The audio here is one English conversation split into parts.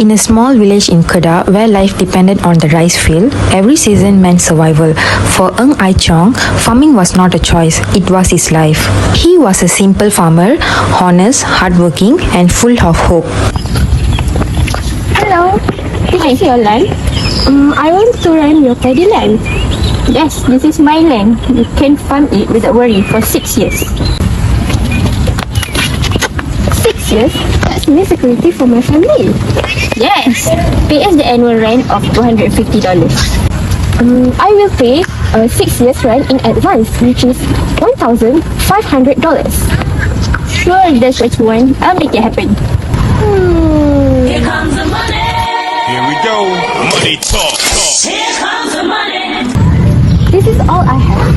In a small village in Kedah, where life depended on the rice field, every season meant survival. For Ng Ai Chong, farming was not a choice, it was his life. He was a simple farmer, honest, hardworking, and full of hope. Hello, this is your land. I want to rent your paddy land. Yes, this is my land. You can farm it without worry for 6 years. 6 years? That's me security for my family. Yes, pay us the annual rent of $250. I will pay 6 years rent in advance, which is $1,500. Sure, that's what you want. I'll make it happen. Here comes the money. Here we go. Money talk. Here comes the money. This is all I have.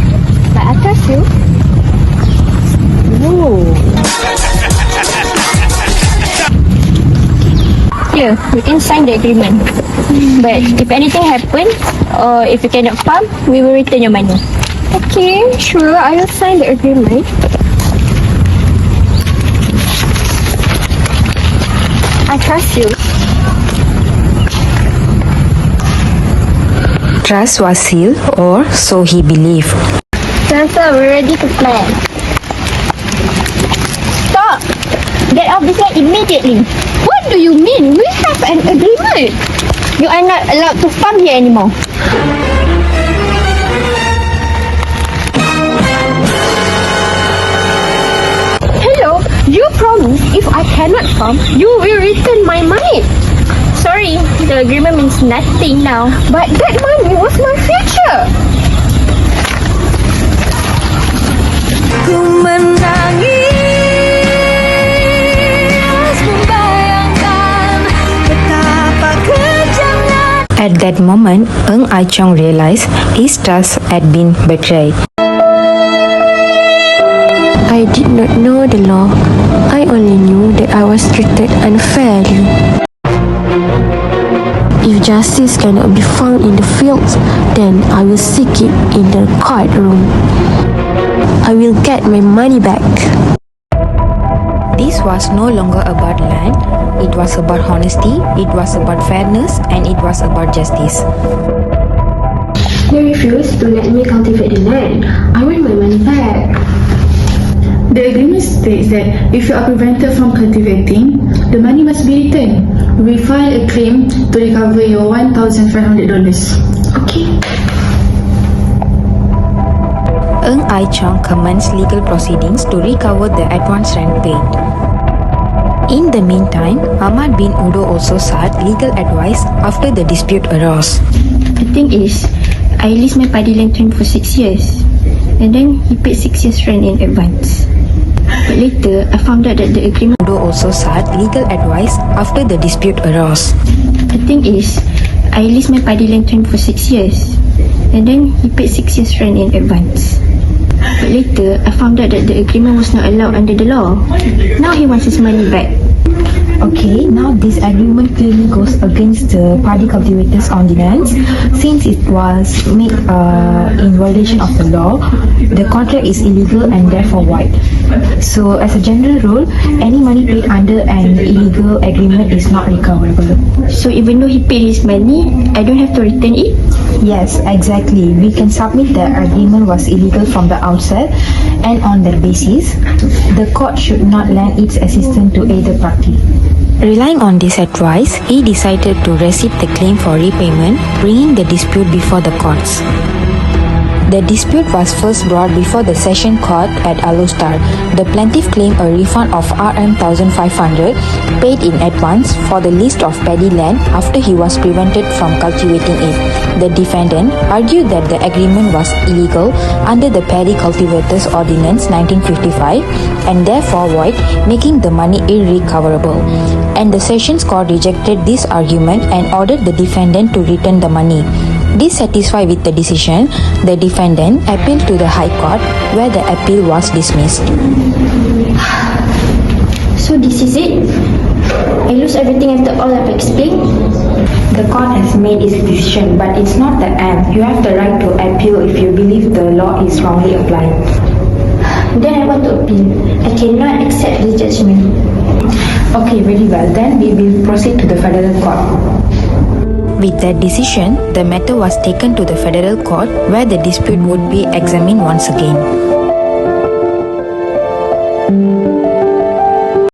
But I trust you. Whoa. Here, we can sign the agreement. But if anything happens, or if you cannot farm, we will return your money. Okay, sure, I will sign the agreement. I trust you. Trust was sealed, or so he believed. Sir, we're ready to plan. Stop! Get off this land immediately. What do you mean? We have an agreement. You are not allowed to farm here anymore. Hello, you promised if I cannot farm, you will return my money. Sorry, the agreement means nothing now. But that money was my future. Ku menangis membayangkan betapa kejamnya. At that moment, Ng Ai Chong realized his trust had been betrayed. I did not know the law. I only knew that I was treated unfairly. If justice cannot be found in the fields, then I will seek it in the courtroom. I will get my money back. This was no longer about land, it was about honesty, it was about fairness, and it was about justice. They refused to let me cultivate the land. I want my money back. The agreement states that if you are prevented from cultivating, the money must be returned. We file a claim to recover your $1,500. Okay. Ng Ai Chong commenced legal proceedings to recover the advance rent paid. In the meantime, Ahmad bin Udo also sought legal advice after the dispute arose. The thing is, I leased my paddy land to him for 6 years. And then he paid 6 years rent in advance. But later, I found out that the agreement... Udo also sought legal advice after the dispute arose. The thing is, I leased my paddy land to him for 6 years. And then he paid 6 years rent in advance. But later, I found out that the agreement was not allowed under the law. Now he wants his money back. Okay, now this agreement clearly goes against the Paddy Cultivators Ordinance. Since it was made in violation of the law, the contract is illegal and therefore void. So, as a general rule, any money paid under an illegal agreement is not recoverable. So even though he paid his money, I don't have to return it? Yes, exactly. We can submit the agreement was illegal from the outset, and on that basis, the court should not lend its assistance to either party. Relying on this advice, he decided to receive the claim for repayment, bringing the dispute before the courts. The dispute was first brought before the Session Court at Alustar. The plaintiff claimed a refund of Rm 1,500 paid in advance for the list of paddy land after he was prevented from cultivating it. The defendant argued that the agreement was illegal under the Paddy Cultivators Ordinance 1955 and therefore void, making the money irrecoverable. And the Sessions Court rejected this argument and ordered the defendant to return the money. Dissatisfied with the decision, the defendant appealed to the High Court, where the appeal was dismissed. So this is it? I lose everything after all I've explained? The court has made its decision, but it's not the end. You have the right to appeal if you believe the law is wrongly applied. Then I want to appeal. I cannot accept this judgment. Okay, very well. Then we will proceed to the federal court. With that decision, the matter was taken to the federal court where the dispute would be examined once again.